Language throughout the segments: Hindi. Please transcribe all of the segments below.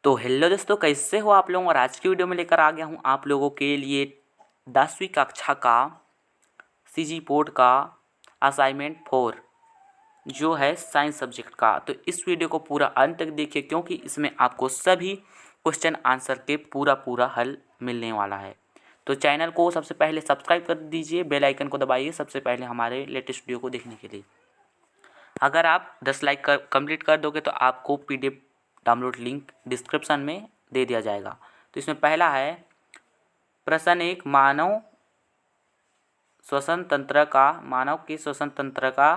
तो हेलो दोस्तों, कैसे हो आप लोग। और आज की वीडियो में लेकर आ गया हूँ आप लोगों के लिए 10वीं कक्षा का सीजी बोर्ड का असाइनमेंट 4 जो है साइंस सब्जेक्ट का। तो इस वीडियो को पूरा अंत तक देखिए, क्योंकि इसमें आपको सभी क्वेश्चन आंसर के पूरा हल मिलने वाला है। तो चैनल को सबसे पहले सब्सक्राइब कर दीजिए, बेल आइकन को दबाइए सबसे पहले हमारे लेटेस्ट वीडियो को देखने के लिए। अगर आप 10 लाइक कंप्लीट कर दोगे तो आपको PDF डाउनलोड लिंक डिस्क्रिप्शन में दे दिया जाएगा। तो इसमें पहला है प्रश्न 1, मानव के श्वसन तंत्र का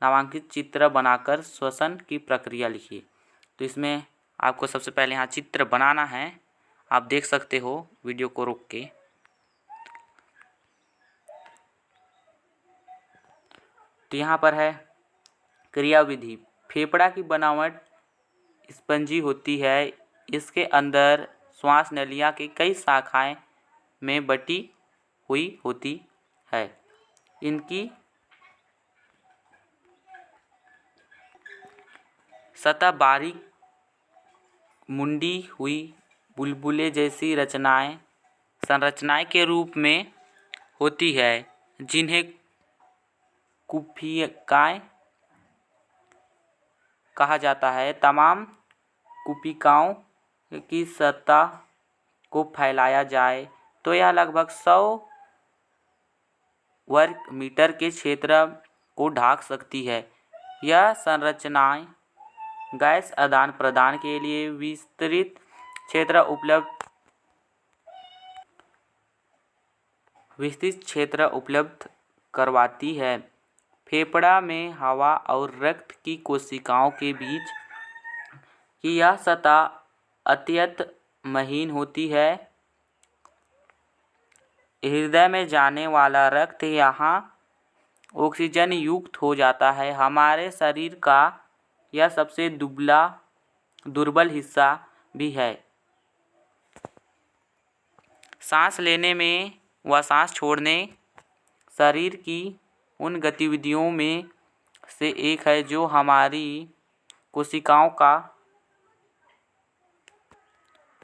नामांकित चित्र बनाकर श्वसन की प्रक्रिया लिखिए। तो इसमें आपको सबसे पहले यहाँ चित्र बनाना है। आप देख सकते हो वीडियो को रोक के। तो यहाँ पर है क्रिया विधि। फेफड़ा की बनावट स्पंजी होती है। इसके अंदर श्वास नलियाँ की कई शाखाएं में बटी हुई होती है। इनकी सतह बारीक मुंडी हुई बुलबुले जैसी संरचनाएं के रूप में होती है, जिन्हें कुपिकाएं कहा जाता है। तमाम कुपिकाओं की सतह को फैलाया जाए तो यह लगभग 100 वर्ग मीटर के क्षेत्र को ढक सकती है। यह संरचनाएं गैस आदान प्रदान के लिए विस्तृत क्षेत्र उपलब्ध करवाती है। फेफड़ा में हवा और रक्त की कोशिकाओं के बीच की यह सतह अत्यंत महीन होती है। हृदय में जाने वाला रक्त यहाँ ऑक्सीजन युक्त हो जाता है। हमारे शरीर का यह सबसे दुर्बल हिस्सा भी है। सांस लेने में व सांस छोड़ने शरीर की उन गतिविधियों में से एक है जो हमारी कोशिकाओं का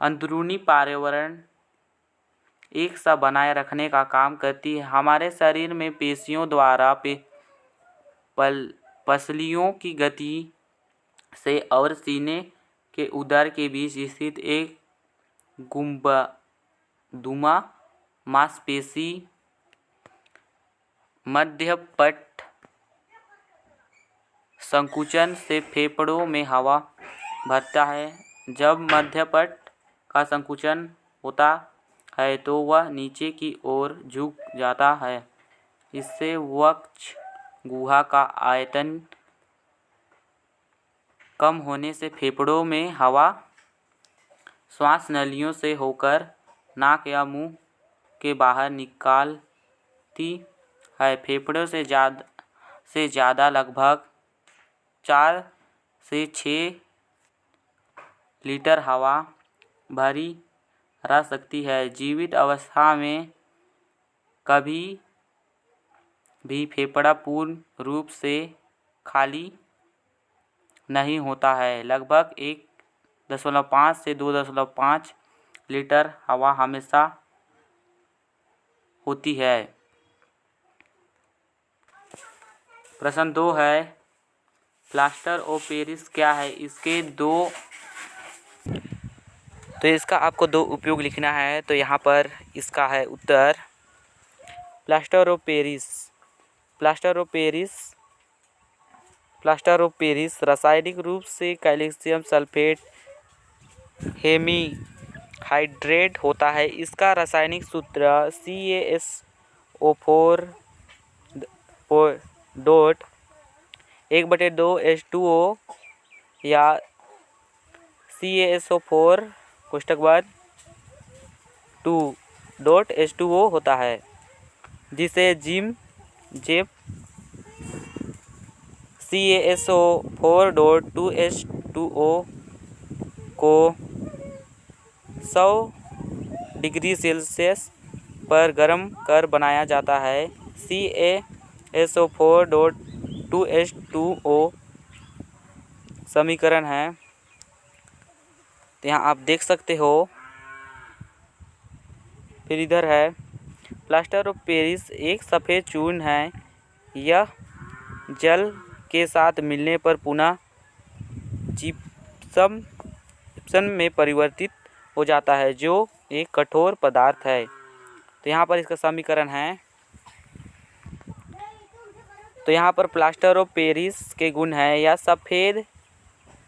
अंदरूनी पर्यावरण एक सा बनाए रखने का काम करती है। हमारे शरीर में पेशियों द्वारा पसलियों की गति से और सीने के उदर के बीच स्थित एक गुंबदुमा मांसपेशी मध्यपट संकुचन से फेफड़ों में हवा भरता है। जब मध्यपट का संकुचन होता है तो वह नीचे की ओर झुक जाता है। इससे वक्ष गुहा का आयतन कम होने से फेफड़ों में हवा श्वास नलियों से होकर नाक या मुंह के बाहर निकालती है। फेफड़ों से ज़्यादा लगभग 4 से 6 लीटर हवा भरी रह सकती है। जीवित अवस्था में कभी भी फेफड़ा पूर्ण रूप से खाली नहीं होता है। लगभग 1.5 से 2.5 लीटर हवा हमेशा होती है। प्रश्न 2 है प्लास्टर ऑफ पेरिस क्या है। तो इसका आपको 2 उपयोग लिखना है। तो यहाँ पर इसका है उत्तर। प्लास्टर ऑफ पेरिस रासायनिक रूप से कैल्शियम सल्फेट हेमीहाइड्रेट होता है। इसका रासायनिक सूत्र CaSO4 1/2H2O या CaSO4 2H2O होता है, जिसे जेप CaSO4 2H2O को 100 डिग्री सेल्सियस पर गर्म कर बनाया जाता है। CaSO4 2H2O समीकरण है तो यहाँ आप देख सकते हो। फिर इधर है प्लास्टर ऑफ पेरिस एक सफ़ेद चूर्ण है। यह जल के साथ मिलने पर पुनः जिप्सम में परिवर्तित हो जाता है, जो एक कठोर पदार्थ है। तो यहाँ पर इसका समीकरण है। तो यहाँ पर प्लास्टर ऑफ पेरिस के गुण है, यह सफ़ेद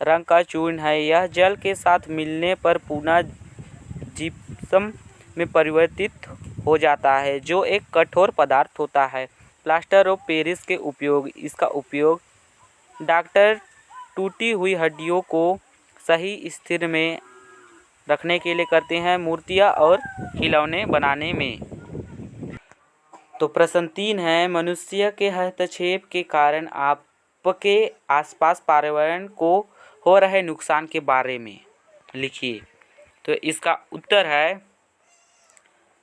रंग का चूर्ण है। यह जल के साथ मिलने पर पुनः जिप्सम में परिवर्तित हो जाता है, जो एक कठोर पदार्थ होता है। प्लास्टर ऑफ पेरिस के उपयोग। इसका उपयोग डॉक्टर टूटी हुई हड्डियों को सही स्थिति में रखने के लिए करते हैं, मूर्तियाँ और खिलौने बनाने में। तो प्रश्न 3 है, मनुष्य के हस्तक्षेप के कारण आपके आसपास पर्यावरण को हो रहे नुकसान के बारे में लिखिए। तो इसका उत्तर है,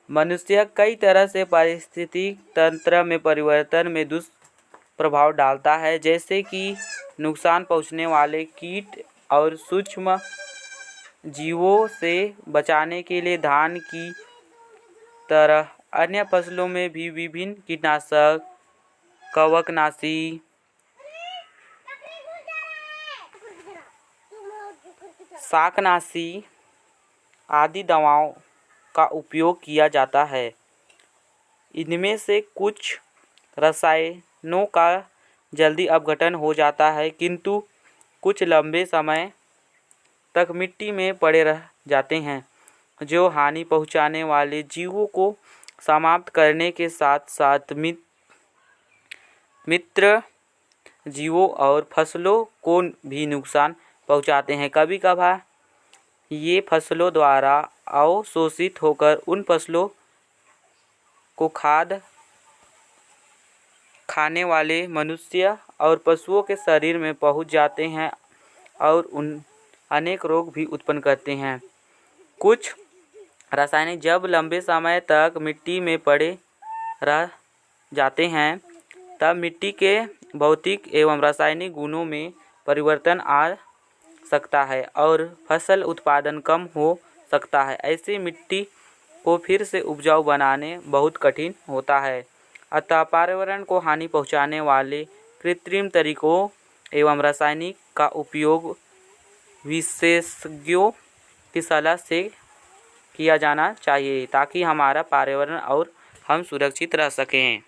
मनुष्य कई तरह से पारिस्थितिक तंत्र में परिवर्तन में दुष्प्रभाव डालता है, जैसे कि नुकसान पहुंचने वाले कीट और सूक्ष्म जीवों से बचाने के लिए धान की तरह अन्य फसलों में भी विभिन्न कीटनाशक, कवकनाशी, शाकनाशी आदि दवाओं का उपयोग किया जाता है। इनमें से कुछ रसायनों का जल्दी अपघटन हो जाता है, किंतु कुछ लंबे समय तक मिट्टी में पड़े रह जाते हैं, जो हानि पहुंचाने वाले जीवों को समाप्त करने के साथ साथ मित्र जीवों और फसलों को भी नुकसान पहुंचाते हैं। कभी कभार ये फसलों द्वारा अवशोषित होकर उन फसलों को खाने वाले मनुष्य और पशुओं के शरीर में पहुंच जाते हैं और उन अनेक रोग भी उत्पन्न करते हैं। कुछ रासायनिक जब लंबे समय तक मिट्टी में पड़े रह जाते हैं, तब मिट्टी के भौतिक एवं रासायनिक गुणों में परिवर्तन आ सकता है और फसल उत्पादन कम हो सकता है। ऐसे मिट्टी को फिर से उपजाऊ बनाने बहुत कठिन होता है। अतः पर्यावरण को हानि पहुंचाने वाले कृत्रिम तरीकों एवं रासायनिक का उपयोग विशेषज्ञों की सलाह से किया जाना चाहिए, ताकि हमारा पर्यावरण और हम सुरक्षित रह सकें।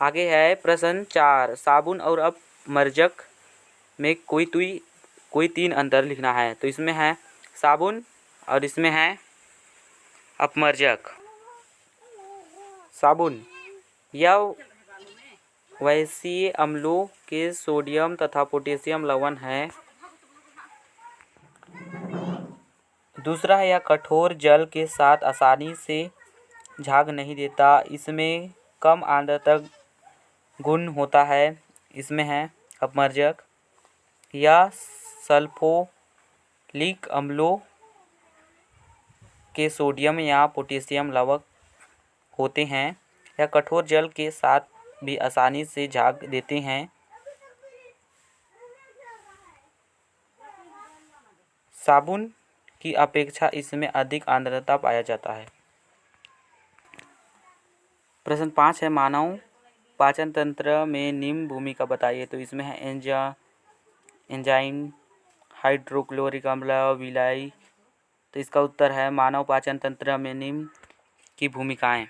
आगे है प्रश्न 4, साबुन और अपमर्जक में कोई 3 अंतर लिखना है। तो इसमें है साबुन और इसमें है अपमर्जक। साबुन यह वैश्वीय अम्लों के सोडियम तथा पोटेशियम लवण है। दूसरा है, यह कठोर जल के साथ आसानी से झाग नहीं देता। इसमें कम आर्द्रता गुण होता है। इसमें है अपमर्जक, यह सल्फोनिक अम्लों के सोडियम या पोटेशियम लवण होते हैं। यह कठोर जल के साथ भी आसानी से झाग देते हैं। साबुन की अपेक्षा इसमें अधिक आर्द्रता पाया जाता है। प्रश्न 5 है, मानव पाचन तंत्र में निम्न भूमिका बताइए। तो इसमें है एंजाइम, हाइड्रोक्लोरिक अम्ल, विलायक। तो इसका उत्तर है, मानव पाचन तंत्र में निम्न की भूमिकाएं।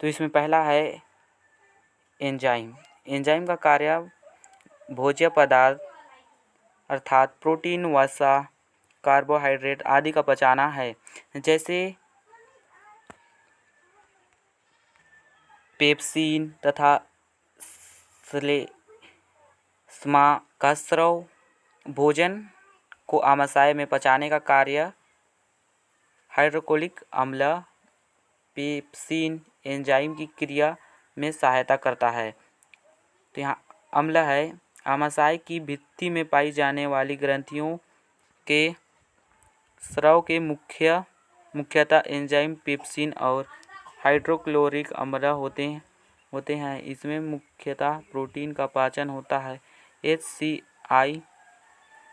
तो इसमें पहला है एंजाइम। एंजाइम का कार्य भोज्य पदार्थ अर्थात प्रोटीन, वसा, कार्बोहाइड्रेट आदि का पचाना है। जैसे पेप्सिन तथा श्लेष्मा का स्राव भोजन को आमाशय में पचाने का कार्य हाइड्रोक्लोरिक अम्ल पेप्सिन एंजाइम की क्रिया में सहायता करता है। तो यहाँ अम्ल है, आमाशय की भित्ति में पाई जाने वाली ग्रंथियों के स्राव के मुख्यतः एंजाइम पेप्सिन और हाइड्रोक्लोरिक अम्ल होते हैं। होते हैं। इसमें मुख्यतः प्रोटीन का पाचन होता है। HCI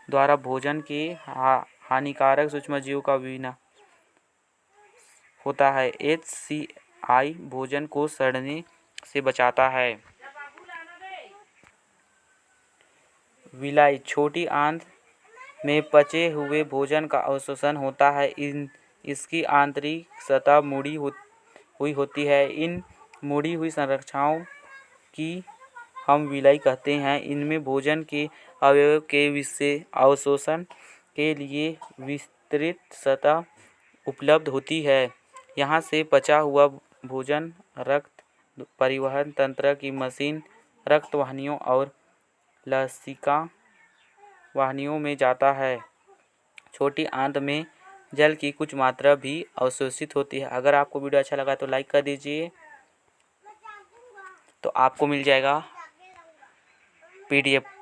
द्वारा भोजन के हानिकारक सूक्ष्मजीवों का विनाश होता है। HCI भोजन को सड़ने से बचाता है। विलाई छोटी आंत में पचे हुए भोजन का अवशोषण होता है। इसकी आंतरिक सतह मुड़ी हुई होती है। इन मुड़ी हुई संरचनाओं की हम विलाई कहते हैं। इनमें भोजन के अवयवों के अवशोषण के लिए विस्तृत सतह उपलब्ध होती है। यहाँ से पचा हुआ भोजन रक्त परिवहन तंत्र की मशीन रक्त वाहिनियों और लसिका वाहिनियों में जाता है। छोटी आंत में जल की कुछ मात्रा भी अवशोषित होती है। अगर आपको वीडियो अच्छा लगा तो लाइक कर दीजिए। तो आपको मिल जाएगा PDF